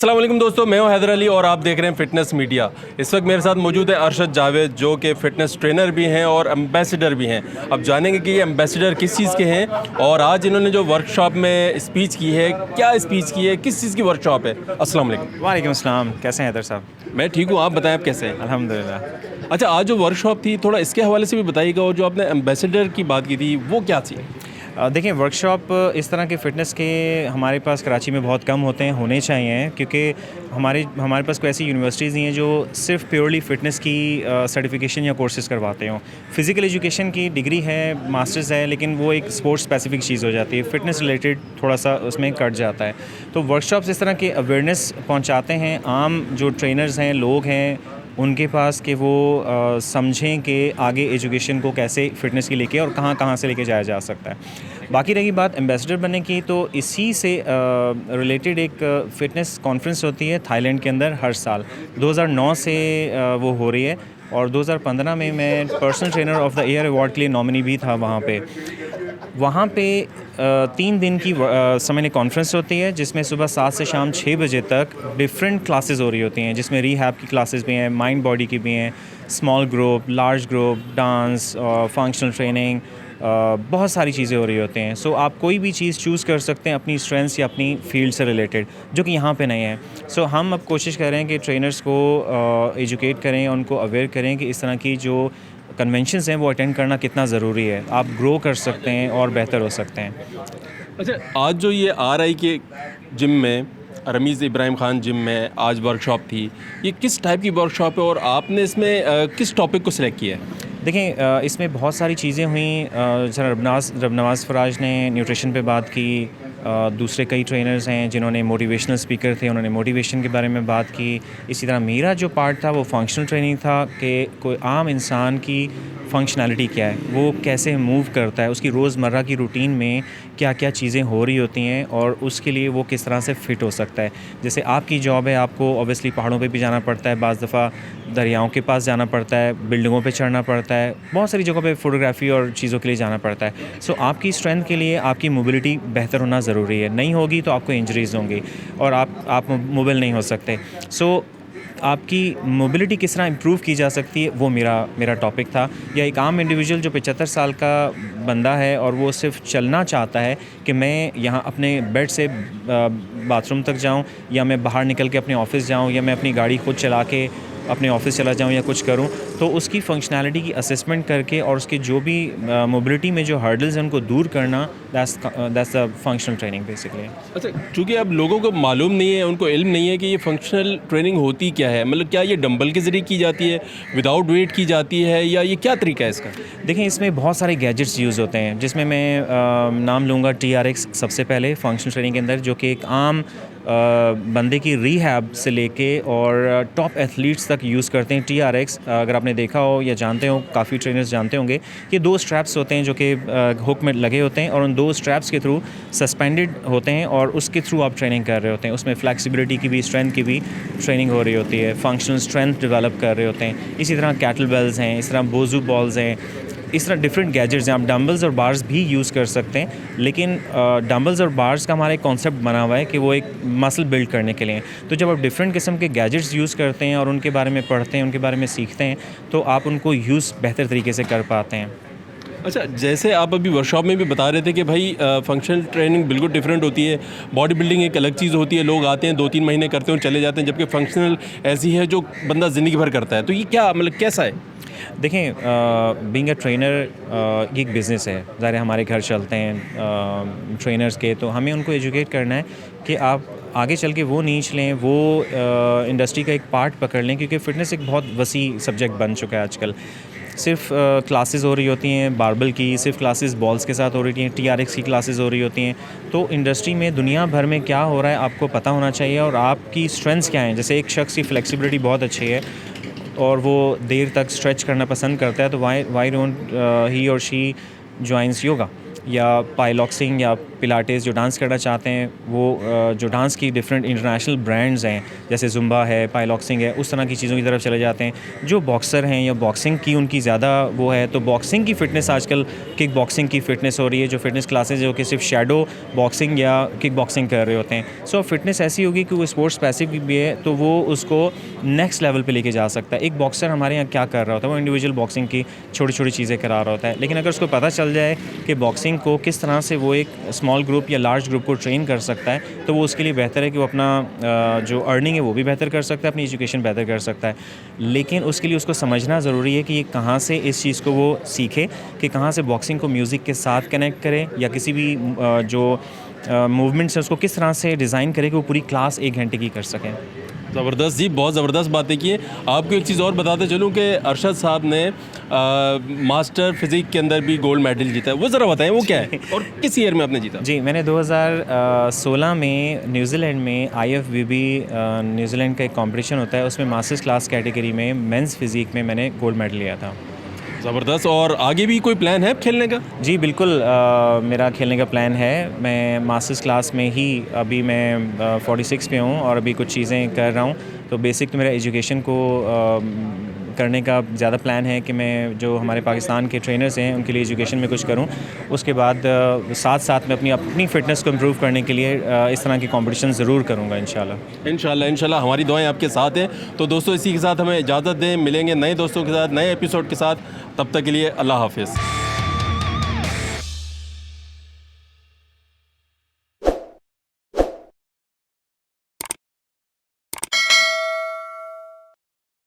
अस्सलाम वालेकुम दोस्तों, मैं हूं हैदर अली और आप देख रहे हैं फ़िटनेस मीडिया। इस वक्त मेरे साथ मौजूद है अरशद जावेद, जो कि फ़िटनेस ट्रेनर भी हैं और एम्बेसडर भी हैं। अब जानेंगे कि ये एम्बेसडर किस चीज़ के हैं और आज इन्होंने जो वर्कशॉप में स्पीच की है, क्या स्पीच की है, किस चीज़ की वर्कशॉप है। अस्सलाम वालेकुम। वालेकुम अस्सलाम। कैसे हैं हैदर साहब? मैं ठीक हूँ, आप बताएं आप कैसे हैं। अल्हम्दुलिल्लाह। अच्छा, आज जो वर्कशॉप थी थोड़ा इसके हवाले से भी बताइएगा, और जो आपने एम्बेसडर की बात की थी वो क्या थी। देखिए, वर्कशॉप इस तरह के फ़िटनेस के हमारे पास कराची में बहुत कम होते हैं, होने चाहिए, क्योंकि हमारे पास कोई ऐसी यूनिवर्सिटीज़ नहीं है जो सिर्फ प्योरली फ़िटनेस की सर्टिफिकेशन या कोर्सेज़ करवाते हों। फ़िज़िकल एजुकेशन की डिग्री है, मास्टर्स है, लेकिन वो एक स्पोर्ट्स स्पेसिफिक चीज़ हो जाती है। फ़िटनेस रिलेटेड थोड़ा सा उसमें कट जाता है। तो वर्कशॉप्स इस तरह के अवेयरनेस पहुँचाते हैं आम जो ट्रेनर्स हैं, लोग हैं उनके पास, कि वो समझें कि आगे एजुकेशन को कैसे फ़िटनेस की लेके और कहाँ-कहाँ से लेके जाया जा सकता है। बाकी रही बात एम्बेसडर बनने की, तो इसी से रिलेटेड एक फ़िटनेस कॉन्फ्रेंस होती है थाईलैंड के अंदर हर साल। 2009 से वो हो रही है और 2015 में मैं personal trainer of the year award के लिए नॉमिनी भी था वहाँ पे। वहाँ पे 3 दिन की समझ लें कॉन्फ्रेंस होती है, जिसमें सुबह 7 से शाम 6 बजे तक डिफरेंट क्लासेस हो रही होती हैं, जिसमें रिहैब की क्लासेस भी हैं, माइंड बॉडी की भी हैं, small group, large group, dance, functional training, बहुत सारी चीज़ें हो रही होती हैं। सो आप कोई भी चीज़ चूज़ कर सकते हैं अपनी स्ट्रेंथ्स या अपनी फील्ड से रिलेटेड, जो कि यहाँ पे नहीं है। सो हम अब कोशिश कर रहे हैं कि ट्रेनर्स को एजुकेट करें, उनको अवेयर करें कि इस तरह की जो कन्वेंशंस हैं वो अटेंड करना कितना ज़रूरी है। आप ग्रो कर सकते हैं और बेहतर हो सकते हैं। अच्छा, आज जो ये RI के जिम में, रमीज़ इब्राहिम ख़ान जिम में आज वर्कशॉप थी, ये किस टाइप की वर्कशॉप है और आपने इसमें किस टॉपिक को सिलेक्ट किया है। देखें, इसमें बहुत सारी चीज़ें हुई। जनाब नवाज़ फ़राज ने न्यूट्रिशन पे बात की। दूसरे कई ट्रेनर्स हैं जिन्होंने मोटिवेशनल स्पीकर थे, उन्होंने मोटिवेशन के बारे में बात की। इसी तरह मेरा जो पार्ट था वो फंक्शनल ट्रेनिंग था, कि कोई आम इंसान की फंक्शनैलिटी क्या है, वो कैसे मूव करता है, उसकी रोज़मर्रा की रूटीन में क्या क्या चीज़ें हो रही होती हैं और उसके लिए वो किस तरह से फ़िट हो सकता है। जैसे आपकी जॉब है, आपको ऑब्वियसली पहाड़ों पे भी जाना पड़ता है, बाज़ दफ़ा दरियाओं के पास जाना पड़ता है, बिल्डिंगों पे चढ़ना पड़ता है, बहुत सारी जगहों पे फ़ोटोग्राफ़ी और चीज़ों के लिए जाना पड़ता है। सो आपकी स्ट्रेंथ के लिए आपकी मोबिलिटी बेहतर होना ज़रूरी है। नहीं होगी तो आपको इंजरीज़ होंगी और आप मोबाइल नहीं हो सकते। सो आपकी मोबिलिटी किस तरह इम्प्रूव की जा सकती है, वो मेरा टॉपिक था। या एक आम इंडिविजुअल जो 75 साल का बंदा है और वो सिर्फ चलना चाहता है कि मैं यहाँ अपने बेड से बाथरूम तक जाऊँ, या मैं बाहर निकल के अपने ऑफ़िस जाऊँ, या मैं अपनी गाड़ी खुद चला के अपने ऑफ़िस चला जाऊँ या कुछ करूँ, तो उसकी फ़ंक्शनैलिटी की असेसमेंट करके और उसके जो भी मोबिलिटी में जो हर्डल्स हैं उनको दूर करना, that's the functional training basically. अच्छा, चूँकि अब लोगों को मालूम नहीं है, उनको इल्म नहीं है कि ये फंक्शनल ट्रेनिंग होती क्या है, मतलब क्या ये डंबल के ज़रिए की जाती है, विदाउट वेट की जाती है, या ये क्या तरीका है इसका। देखें, इसमें बहुत सारे गैजेट्स यूज़ होते हैं, जिसमें मैं नाम लूँगा TRX सबसे पहले फंक्शनल ट्रेनिंग के अंदर, जो कि एक आम बंदे की रिहैब से लेके और टॉप एथलीट्स तक यूज़ करते हैं। TRX अगर आपने देखा हो या जानते हो, काफ़ी ट्रेनर्स जानते होंगे, कि 2 स्ट्रैप्स होते हैं जो कि हुक में लगे होते हैं और उन 2 स्ट्रैप्स के थ्रू सस्पेंडेड होते हैं और उसके थ्रू आप ट्रेनिंग कर रहे होते हैं। उसमें फ्लेक्सिबिलिटी की भी, स्ट्रेंथ की भी ट्रेनिंग हो रही होती है, फंक्शनल स्ट्रेंथ डेवलप कर रहे होते हैं। इसी तरह कैटल बेल्स हैं, इस तरह बोजू बॉल्स हैं, इस तरह डिफरेंट गैजेट्स हैं। आप डंबल्स और बार्स भी यूज़ कर सकते हैं, लेकिन डंबल्स और बार्स का हमारा एक कॉन्सेप्ट बना हुआ है कि वो एक मसल बिल्ड करने के लिए हैं। तो जब आप डिफरेंट किस्म के गैजेट्स यूज़ करते हैं और उनके बारे में पढ़ते हैं, उनके बारे में सीखते हैं, तो आप उनको यूज़ बेहतर तरीके से कर पाते हैं। अच्छा, जैसे आप अभी वर्कशॉप में भी बता रहे थे कि भाई फंक्शनल ट्रेनिंग बिल्कुल डिफरेंट होती है, बॉडी बिल्डिंग एक अलग चीज़ होती है, लोग आते हैं 2-3 महीने करते हैं और चले जाते हैं, जबकि फंक्शनल ऐसी है जो बंदा ज़िंदगी भर करता है। तो ये क्या, मतलब कैसा है। देखें, बीइंग अ ट्रेनर ये एक बिज़नेस है, ज़ाहिर है हमारे घर चलते हैं ट्रेनर्स के, तो हमें उनको एजुकेट करना है कि आप आगे चल के वो नीच लें, वो इंडस्ट्री का एक पार्ट पकड़ लें, क्योंकि फ़िटनेस एक बहुत वसी सब्जेक्ट बन चुका है आजकल। सिर्फ क्लासेस हो रही होती हैं बारबल की, सिर्फ क्लासेस बॉल्स के साथ हो रही हैं, TRX की क्लासेस हो रही होती हैं। तो इंडस्ट्री में दुनिया भर में क्या हो रहा है आपको पता होना चाहिए, और आपकी स्ट्रेंथ्स क्या हैं। जैसे एक शख्स की फ्लेक्सिबिलिटी बहुत अच्छी है और वो देर तक स्ट्रेच करना पसंद करता है, तो वाई डोंट ही और शी जॉइंस योगा या पाइलॉक्सिंग या पिलाटेस जो डांस करना चाहते हैं वो जो डांस की डिफरेंट इंटरनेशनल ब्रांड्स हैं जैसे जुम्बा है, पाइलॉक्सिंग है, उस तरह की चीज़ों की तरफ चले जाते हैं। जो बॉक्सर हैं या बॉक्सिंग की उनकी ज़्यादा वो है, तो बॉक्सिंग की फ़िटनेस आजकल किक बॉक्सिंग की फ़िटनेस हो रही है, जो फिटनेस क्लासेस जो कि सिर्फ शैडो बॉक्सिंग या किक बॉक्सिंग कर रहे होते हैं। सो फिटनेस ऐसी होगी कि वो स्पोर्ट्स स्पेसिफिक भी है तो वो उसको नेक्स्ट लेवल पे लेके जा सकता है। एक बॉक्सर हमारे यहाँ क्या कर रहा होता है, वो इंडिविजुअल बॉक्सिंग की छोटी छोटी चीज़ें करा रहा होता है, लेकिन अगर उसको पता चल जाए कि बॉक्सिंग को किस तरह से वो एक स्मॉल ग्रुप या लार्ज ग्रुप को ट्रेन कर सकता है, तो वो उसके लिए बेहतर है कि वो अपना जो अर्निंग है वो भी बेहतर कर सकता है, अपनी एजुकेशन बेहतर कर सकता है। लेकिन उसके लिए उसको समझना ज़रूरी है कि ये कहाँ से इस चीज़ को वो सीखे, कि कहाँ से बॉक्सिंग को म्यूज़िक के साथ कनेक्ट करे या किसी भी जो मूवमेंट्स है उसको किस तरह से डिज़ाइन करे कि वो पूरी क्लास 1 घंटे की कर सकें। ज़बरदस्त जी, बहुत ज़बरदस्त बातें की है। आपको एक चीज़ और बताते चलूँ कि अरशद साहब ने मास्टर फिज़िक के अंदर भी गोल्ड मेडल जीता है, वो ज़रा बताएं वो क्या है और किस ईयर में आपने जीता? जी, मैंने 2016 में न्यूजीलैंड में IFBB न्यूजीलैंड का एक कंपटीशन होता है, उसमें मास्टर्स क्लास कैटेगरी में मेंस फिज़िक में मैंने गोल्ड मेडल लिया था। ज़बरदस्त। और आगे भी कोई प्लान है खेलने का? जी बिल्कुल, मेरा खेलने का प्लान है। मैं मास्टर्स क्लास में ही अभी मैं 46 पे हूँ और अभी कुछ चीज़ें कर रहा हूँ, तो बेसिक तो मेरा एजुकेशन को करने का ज़्यादा प्लान है कि मैं जो हमारे पाकिस्तान के ट्रेनर्स हैं उनके लिए एजुकेशन में कुछ करूं। उसके बाद साथ साथ में अपनी फ़िटनेस को इम्प्रूव करने के लिए इस तरह की कंपटीशन ज़रूर करूंगा इंशाल्लाह। हमारी दुआएं आपके साथ हैं। तो दोस्तों इसी के साथ हमें इजाज़त दें, मिलेंगे नए दोस्तों के साथ नए एपिसोड के साथ, तब तक के लिए अल्लाह हाफिज़।